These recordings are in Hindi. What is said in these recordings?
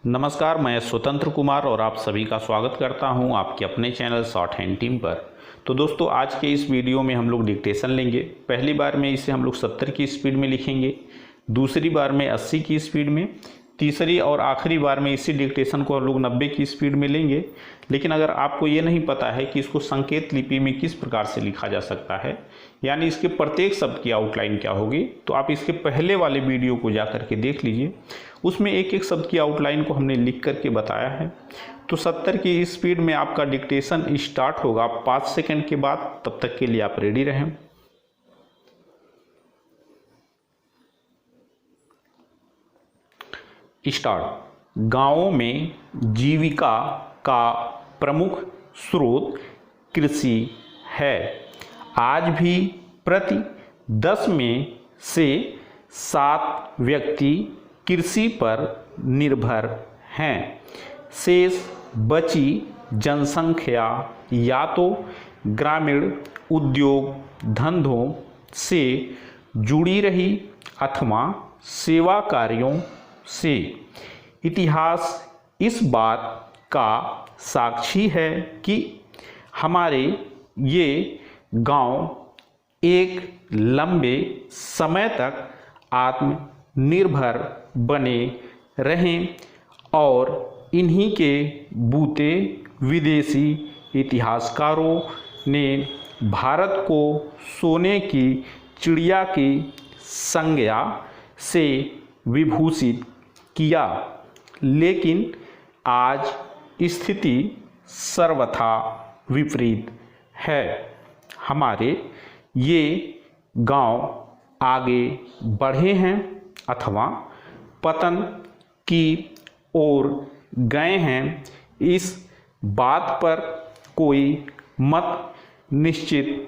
नमस्कार, मैं स्वतंत्र कुमार और आप सभी का स्वागत करता हूं आपके अपने चैनल शॉर्ट हैंड टीम पर। तो दोस्तों, आज के इस वीडियो में हम लोग डिक्टेशन लेंगे। पहली बार में इसे हम लोग 70 की स्पीड में लिखेंगे, दूसरी बार में 80 की स्पीड में, तीसरी और आखिरी बार में इसी डिक्टेशन को हम लोग 90 की स्पीड में लेंगे। लेकिन अगर आपको ये नहीं पता है कि इसको संकेत लिपि में किस प्रकार से लिखा जा सकता है, यानी इसके प्रत्येक शब्द की आउटलाइन क्या होगी, तो आप इसके पहले वाले वीडियो को जा करके देख लीजिए। उसमें एक एक शब्द की आउटलाइन को हमने लिख करके बताया है। तो 70 की स्पीड में आपका डिक्टेशन स्टार्ट होगा 5 सेकंड के बाद। तब तक के लिए आप रेडी रहें। स्टार्ट। गांवों में जीविका का प्रमुख स्रोत कृषि है। आज भी प्रति 10 में से 7 व्यक्ति कृषि पर निर्भर हैं। शेष बची जनसंख्या या तो ग्रामीण उद्योग धंधों से जुड़ी रही अथवा सेवा कार्यों से। इतिहास इस बात का साक्षी है कि हमारे ये गांव एक लंबे समय तक आत्मनिर्भर बने रहें और इन्हीं के बूते विदेशी इतिहासकारों ने भारत को सोने की चिड़िया की संज्ञा से विभूषित किया। लेकिन आज स्थिति सर्वथा विपरीत है। हमारे ये गांव आगे बढ़े हैं अथवा पतन की ओर गए हैं, इस बात पर कोई मत निश्चित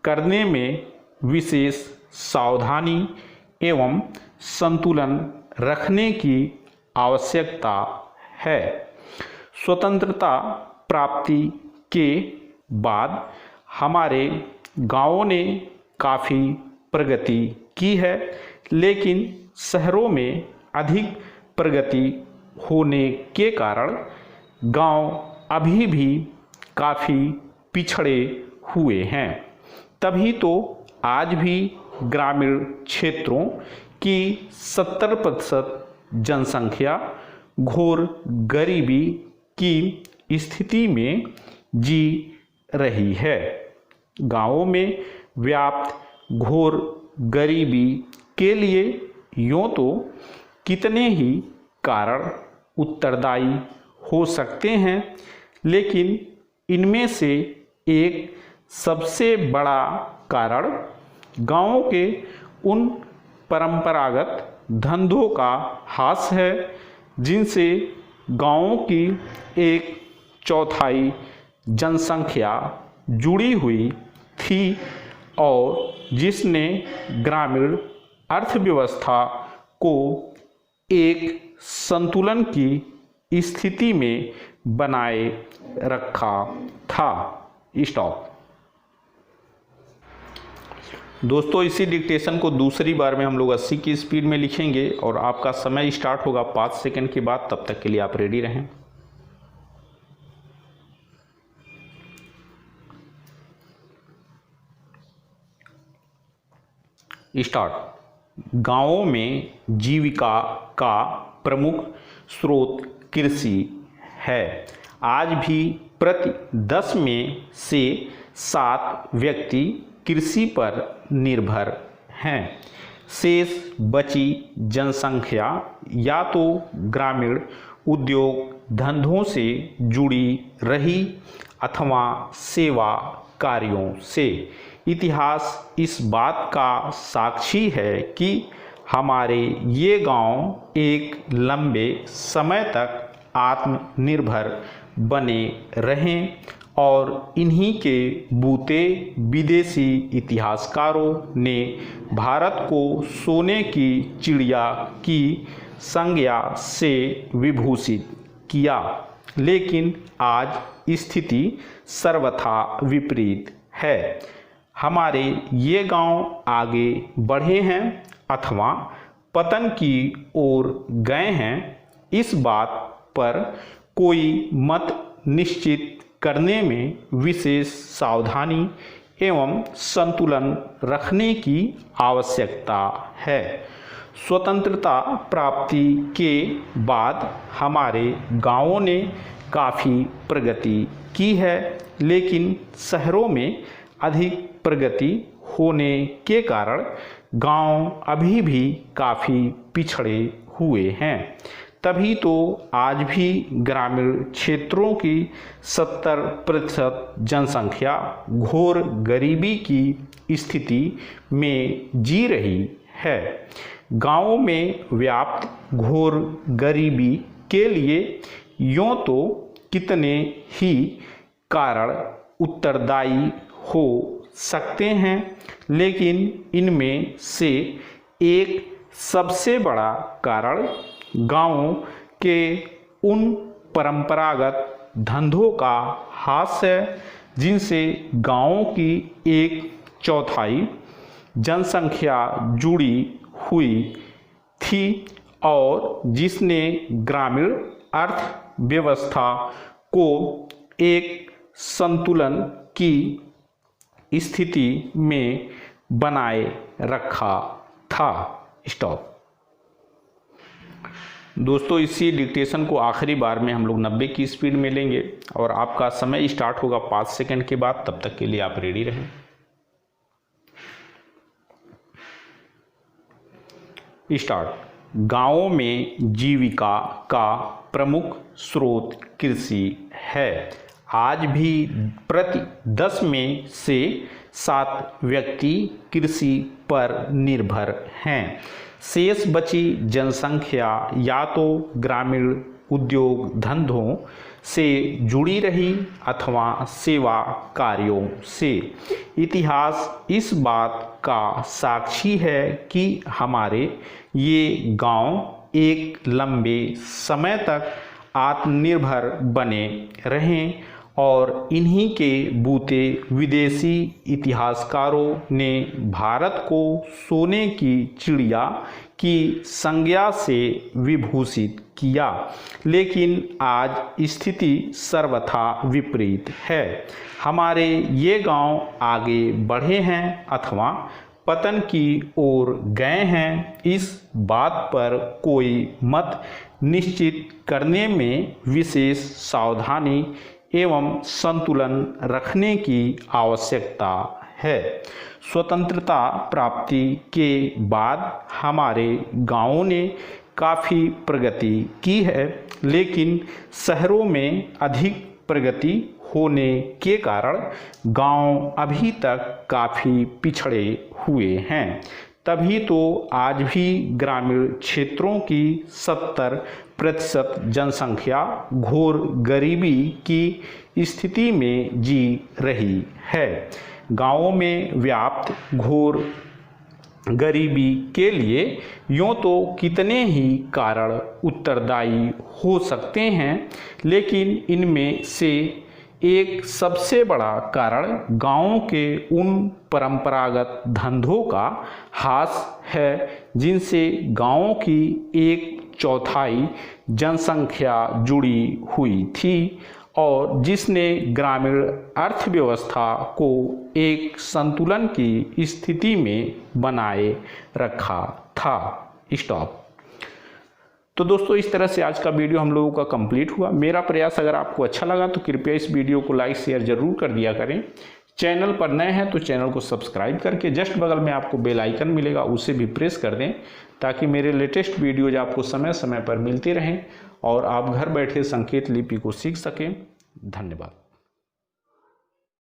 करने में विशेष सावधानी एवं संतुलन रखने की आवश्यकता है। स्वतंत्रता प्राप्ति के बाद हमारे गांवों ने काफ़ी प्रगति की है, लेकिन शहरों में अधिक प्रगति होने के कारण गांव अभी भी काफ़ी पिछड़े हुए हैं। तभी तो आज भी ग्रामीण क्षेत्रों की 70% जनसंख्या घोर गरीबी की स्थिति में जी रही है। गांवों में व्याप्त घोर गरीबी के लिए यूँ तो कितने ही कारण उत्तरदायी हो सकते हैं, लेकिन इनमें से एक सबसे बड़ा कारण गांवों के उन परंपरागत धंधों का ह्रास है जिनसे गांवों की 1/4 जनसंख्या जुड़ी हुई थी और जिसने ग्रामीण अर्थव्यवस्था को एक संतुलन की स्थिति में बनाए रखा था। स्टॉप। दोस्तों, इसी डिक्टेशन को दूसरी बार में हम लोग 80 की स्पीड में लिखेंगे और आपका समय स्टार्ट होगा 5 सेकंड के बाद। तब तक के लिए आप रेडी रहें। स्टार्ट। गांवों में जीविका का प्रमुख स्रोत कृषि है। आज भी प्रति 10 में से 7 व्यक्ति कृषि पर निर्भर हैं। शेष बची जनसंख्या या तो ग्रामीण उद्योग धंधों से जुड़ी रही अथवा सेवा कार्यों से। इतिहास इस बात का साक्षी है कि हमारे ये गांव एक लंबे समय तक आत्मनिर्भर बने रहें और इन्हीं के बूते विदेशी इतिहासकारों ने भारत को सोने की चिड़िया की संज्ञा से विभूषित किया। लेकिन आज स्थिति सर्वथा विपरीत है। हमारे ये गांव आगे बढ़े हैं अथवा पतन की ओर गए हैं, इस बात पर कोई मत निश्चित करने में विशेष सावधानी एवं संतुलन रखने की आवश्यकता है। स्वतंत्रता प्राप्ति के बाद हमारे गांवों ने काफ़ी प्रगति की है, लेकिन शहरों में अधिक प्रगति होने के कारण गांव अभी भी काफ़ी पिछड़े हुए हैं। तभी तो आज भी ग्रामीण क्षेत्रों की 70% जनसंख्या घोर गरीबी की स्थिति में जी रही है। गांवों में व्याप्त घोर गरीबी के लिए यूँ तो कितने ही कारण उत्तरदायी हो सकते हैं, लेकिन इनमें से एक सबसे बड़ा कारण गांवों के उन परंपरागत धंधों का ह्रास है जिनसे गांवों की 1/4 जनसंख्या जुड़ी हुई थी और जिसने ग्रामीण अर्थव्यवस्था को एक संतुलन की स्थिति में बनाए रखा था। स्टॉप। दोस्तों, इसी डिक्टेशन को आखिरी बार में हम लोग 90 की स्पीड में लेंगे और आपका समय स्टार्ट होगा 5 सेकंड के बाद। तब तक के लिए आप रेडी रहें। स्टार्ट। गांवों में जीविका का प्रमुख स्रोत कृषि है। आज भी प्रति 10 में से 7 व्यक्ति कृषि पर निर्भर हैं। शेष बची जनसंख्या या तो ग्रामीण उद्योग धंधों से जुड़ी रही अथवा सेवा कार्यों से। इतिहास इस बात का साक्षी है कि हमारे ये गांव एक लंबे समय तक आत्मनिर्भर बने रहें और इन्हीं के बूते विदेशी इतिहासकारों ने भारत को सोने की चिड़िया की संज्ञा से विभूषित किया। लेकिन आज स्थिति सर्वथा विपरीत है। हमारे ये गांव आगे बढ़े हैं अथवा पतन की ओर गए हैं, इस बात पर कोई मत निश्चित करने में विशेष सावधानी एवं संतुलन रखने की आवश्यकता है। स्वतंत्रता प्राप्ति के बाद हमारे गांवों ने काफ़ी प्रगति की है, लेकिन शहरों में अधिक प्रगति होने के कारण गांव अभी तक काफ़ी पिछड़े हुए हैं। तभी तो आज भी ग्रामीण क्षेत्रों की 70% जनसंख्या घोर गरीबी की स्थिति में जी रही है। गांवों में व्याप्त घोर गरीबी के लिए यूँ तो कितने ही कारण उत्तरदायी हो सकते हैं, लेकिन इनमें से एक सबसे बड़ा कारण गांवों के उन परंपरागत धंधों का ह्रास है जिनसे गांवों की 1/4 जनसंख्या जुड़ी हुई थी और जिसने ग्रामीण अर्थव्यवस्था को एक संतुलन की स्थिति में बनाए रखा था। स्टॉप। तो दोस्तों, इस तरह से आज का वीडियो हम लोगों का कंप्लीट हुआ। मेरा प्रयास अगर आपको अच्छा लगा तो कृपया इस वीडियो को लाइक शेयर जरूर कर दिया करें। चैनल पर नए हैं तो चैनल को सब्सक्राइब करके जस्ट बगल में आपको बेल आइकन मिलेगा, उसे भी प्रेस कर दें ताकि मेरे लेटेस्ट वीडियोज आपको समय समय पर मिलते रहें और आप घर बैठे संकेत लिपि को सीख सकें। धन्यवाद।